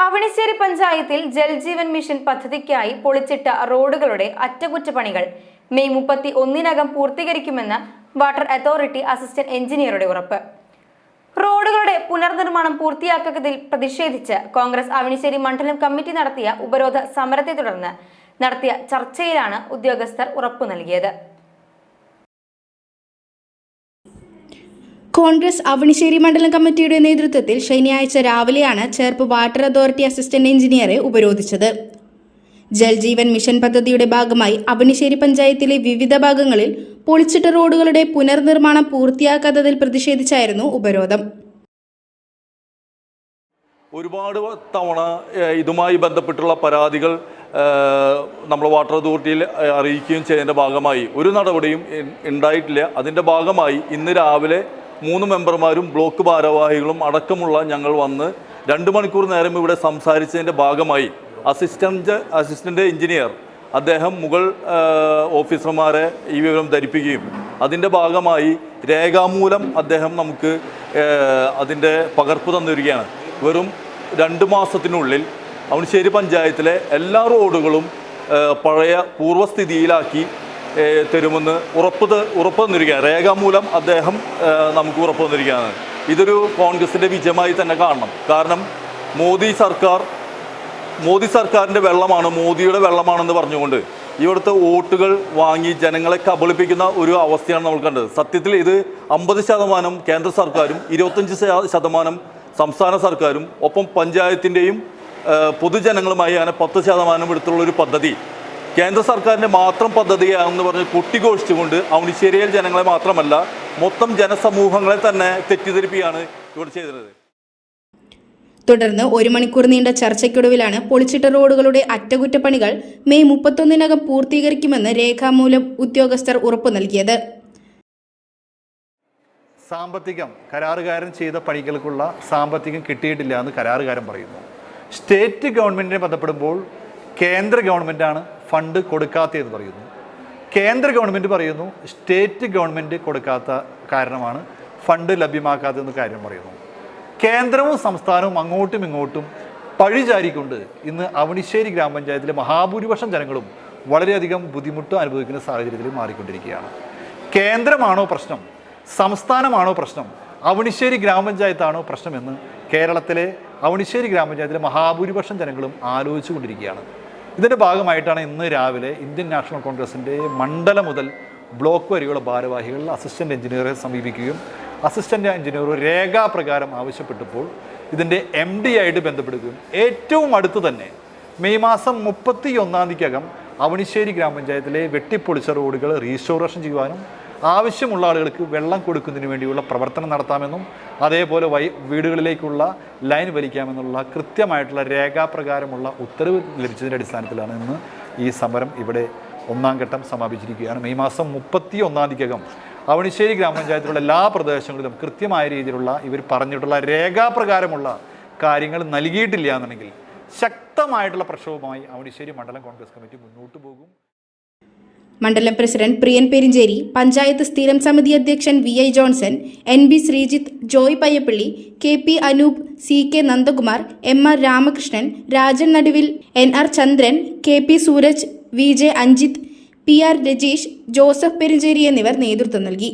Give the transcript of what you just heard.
അവണിശ്ശേരി പഞ്ചായത്തിൽ ജൽജീവൻ മിഷൻ പദ്ധതിക്കായി പൊളിച്ചിട്ട റോഡുകളുടെ അറ്റകുറ്റപ്പണികൾ മെയ് 31-നകം പൂർത്തീകരിക്കുമെന്ന് വാട്ടർ അതോറിറ്റി അസിസ്റ്റന്റ് എഞ്ചിനീയറുടെ ഉറപ്പ്. റോഡുകളുടെ പുനർനിർമ്മാണം പൂർത്തിയാക്കാത്തതിൽ പ്രതിഷേധിച്ച് കോൺഗ്രസ് അവണിശ്ശേരി മണ്ഡലം കമ്മിറ്റി നടത്തിയ ഉപരോധ സമരത്തെ തുടർന്ന് നടത്തിയ ചർച്ചയിലാണ് ഉദ്യോഗസ്ഥർ ഉറപ്പു നൽകിയത്. കോൺഗ്രസ് അവണിശ്ശേരി മണ്ഡലം കമ്മിറ്റിയുടെ നേതൃത്വത്തിൽ ശനിയാഴ്ച രാവിലെയാണ് ചേർപ്പ് വാട്ടർ അതോറിറ്റി അസിസ്റ്റന്റ് എഞ്ചിനീയറെ ഉപരോധിച്ചത്. ജൽജീവൻ മിഷൻ പദ്ധതിയുടെ ഭാഗമായി അവണിശ്ശേരി പഞ്ചായത്തിലെ വിവിധ ഭാഗങ്ങളിൽ പൊളിച്ചിട്ട റോഡുകളുടെ പുനർനിർമ്മാണം പൂർത്തിയാക്കാത്തതിൽ പ്രതിഷേധിച്ചായിരുന്നു ഉപരോധം. ഒരുപാട് തവണ ഇതുമായി ബന്ധപ്പെട്ടുള്ള പരാതികൾ നമ്മൾ വാട്ടർ അതോറിറ്റിയിൽ അറിയിക്കുകയും ചെയ്തതിൻ്റെ ഭാഗമായി ഒരു നടപടിയും ഉണ്ടായിട്ടില്ല. അതിൻ്റെ ഭാഗമായി ഇന്ന് രാവിലെ 3 മെമ്പർമാരും ബ്ലോക്ക് ഭാരവാഹികളും അടക്കമുള്ള ഞങ്ങൾ വന്ന് 2 മണിക്കൂർ നേരം ഇവിടെ സംസാരിച്ചതിൻ്റെ ഭാഗമായി അസിസ്റ്റൻ്റ് എഞ്ചിനീയർ അദ്ദേഹം മുകൾ ഓഫീസർമാരെ ഈ വിവരം ധരിപ്പിക്കുകയും അതിൻ്റെ ഭാഗമായി രേഖാമൂലം അദ്ദേഹം നമുക്ക് അതിൻ്റെ പകർപ്പ് തന്നിരിക്കുകയാണ്. വെറും 2 മാസത്തിനുള്ളിൽ അവണിശ്ശേരി പഞ്ചായത്തിലെ എല്ലാ റോഡുകളും പഴയ പൂർവ്വസ്ഥിതിയിലാക്കി തരുമെന്ന് ഉറപ്പ് തന്നിരിക്കുകയാണ്. രേഖാമൂലം അദ്ദേഹം നമുക്ക് ഉറപ്പ് തന്നിരിക്കുകയാണ്. ഇതൊരു കോൺഗ്രസിൻ്റെ വിജയമായി തന്നെ കാണണം. കാരണം മോദി സർക്കാരിൻ്റെ വെള്ളമാണ്, മോദിയുടെ വെള്ളമാണെന്ന് പറഞ്ഞുകൊണ്ട് ഇവിടുത്തെ വോട്ടുകൾ വാങ്ങി ജനങ്ങളെ കബളിപ്പിക്കുന്ന ഒരു അവസ്ഥയാണ് നമ്മൾ കണ്ടത്. സത്യത്തിൽ ഇത് 50% കേന്ദ്ര സർക്കാരും 25% സംസ്ഥാന സർക്കാരും ഒപ്പം പഞ്ചായത്തിൻ്റെയും പൊതുജനങ്ങളുമായി അങ്ങനെ 10% എടുത്തുള്ളൊരു പദ്ധതി കേന്ദ്ര സർക്കാരിൻ്റെ മാത്രം പദ്ധതിയാണെന്ന് പറഞ്ഞ് കൊട്ടിഘോഷിച്ചുകൊണ്ട് അവണിശ്ശേരിയിൽ ജനങ്ങളെ മാത്രമല്ല മൊത്തം ജനസമൂഹങ്ങളെ തന്നെ തെറ്റിദ്ധരിപ്പിക്കുകയാണ് ഇവിടെ ചെയ്തത്. തുടർന്ന് 1 മണിക്കൂർ നീണ്ട ചർച്ചയ്ക്കൊടുവിലാണ് പൊളിച്ചിട്ട റോഡുകളുടെ അറ്റകുറ്റപ്പണികൾ മെയ് 31-നകം പൂർത്തീകരിക്കുമെന്ന് രേഖാമൂലം ഉദ്യോഗസ്ഥർ ഉറപ്പു നൽകിയത്. സാമ്പത്തികം കരാറുകാരൻ ചെയ്ത പണികൾക്കുള്ള സാമ്പത്തികം കിട്ടിയിട്ടില്ല എന്ന് കരാറുകാരൻ പറയുന്നു. സ്റ്റേറ്റ് ഗവൺമെൻറ്റിനെ ബന്ധപ്പെടുമ്പോൾ കേന്ദ്ര ഗവൺമെൻറ്റാണ് ഫണ്ട് കൊടുക്കാത്തതെന്ന് പറയുന്നു. കേന്ദ്ര ഗവൺമെൻറ് പറയുന്നു സ്റ്റേറ്റ് ഗവൺമെൻറ് കൊടുക്കാത്ത കാരണമാണ് ഫണ്ട് ലഭ്യമാക്കാത്തതെന്ന് കാര്യം പറയുന്നു. കേന്ദ്രവും സംസ്ഥാനവും അങ്ങോട്ടും ഇങ്ങോട്ടും പഴിചാരിക്കൊണ്ട് ഇന്ന് അവണിശ്ശേരി ഗ്രാമപഞ്ചായത്തിലെ മഹാഭൂരിപക്ഷം ജനങ്ങളും വളരെയധികം ബുദ്ധിമുട്ട് അനുഭവിക്കുന്ന സാഹചര്യത്തിൽ മാറിക്കൊണ്ടിരിക്കുകയാണ്. കേന്ദ്രമാണോ പ്രശ്നം, സംസ്ഥാനമാണോ പ്രശ്നം, അവണിശ്ശേരി ഗ്രാമപഞ്ചായത്താണോ പ്രശ്നമെന്ന് കേരളത്തിലെ അവണിശ്ശേരി ഗ്രാമപഞ്ചായത്തിലെ മഹാഭൂരിപക്ഷം ജനങ്ങളും ആലോചിച്ചു കൊണ്ടിരിക്കുകയാണ്. ഇതിൻ്റെ ഭാഗമായിട്ടാണ് ഇന്ന് രാവിലെ ഇന്ത്യൻ നാഷണൽ കോൺഗ്രസിൻ്റെ മണ്ഡലം മുതൽ ബ്ലോക്ക് വരെയുള്ള ഭാരവാഹികൾ അസിസ്റ്റൻ്റ് എഞ്ചിനീയറെ സമീപിക്കുകയും അസിസ്റ്റൻ്റ് എഞ്ചിനീയർ രേഖാപ്രകാരം ആവശ്യപ്പെട്ടപ്പോൾ ഇതിൻ്റെ MD ആയിട്ട് ബന്ധപ്പെടുകയും ഏറ്റവും അടുത്ത് തന്നെ മെയ് മാസം 31-ാം അവണിശ്ശേരി ഗ്രാമപഞ്ചായത്തിലെ വെട്ടിപ്പൊളിച്ച റോഡുകൾ റീസ്റ്റോറേഷൻ ചെയ്യുവാനും ആവശ്യമുള്ള ആളുകൾക്ക് വെള്ളം കൊടുക്കുന്നതിന് വേണ്ടിയുള്ള പ്രവർത്തനം നടത്താമെന്നും അതേപോലെ വീടുകളിലേക്കുള്ള ലൈൻ വലിക്കാമെന്നുള്ള കൃത്യമായിട്ടുള്ള രേഖാപ്രകാരമുള്ള ഉത്തരവ് ലഭിച്ചതിൻ്റെ അടിസ്ഥാനത്തിലാണ് ഇന്ന് ഈ സമരം ഇവിടെ 1ാം ഘട്ടം സമാപിച്ചിരിക്കുകയാണ്. മെയ് മാസം 31-ാം അവണിശ്ശേരി ഗ്രാമപഞ്ചായത്തിലുള്ള എല്ലാ പ്രദേശങ്ങളിലും കൃത്യമായ രീതിയിലുള്ള ഇവർ പറഞ്ഞിട്ടുള്ള രേഖാപ്രകാരമുള്ള കാര്യങ്ങൾ നൽകിയിട്ടില്ല എന്നുണ്ടെങ്കിൽ ശക്തമായിട്ടുള്ള പ്രക്ഷോഭമായി അവണിശ്ശേരി മണ്ഡലം കോൺഗ്രസ് കമ്മിറ്റി മുന്നോട്ട് പോകും. മണ്ഡലം പ്രസിഡന്റ് പ്രിയൻ പെരിഞ്ചേരി, പഞ്ചായത്ത് സ്ഥിരം സമിതി അധ്യക്ഷൻ VI Johnson, NB Sreejith, Joy Payyappilly, KP Anoop, CK Nandakumar, MR Ramakrishnan, Rajan Naduvil, NR Chandran, KP Sooraj, VJ Anjith, PR Rajeesh, Joseph Perincherry എന്നിവർ നേതൃത്വം നൽകി.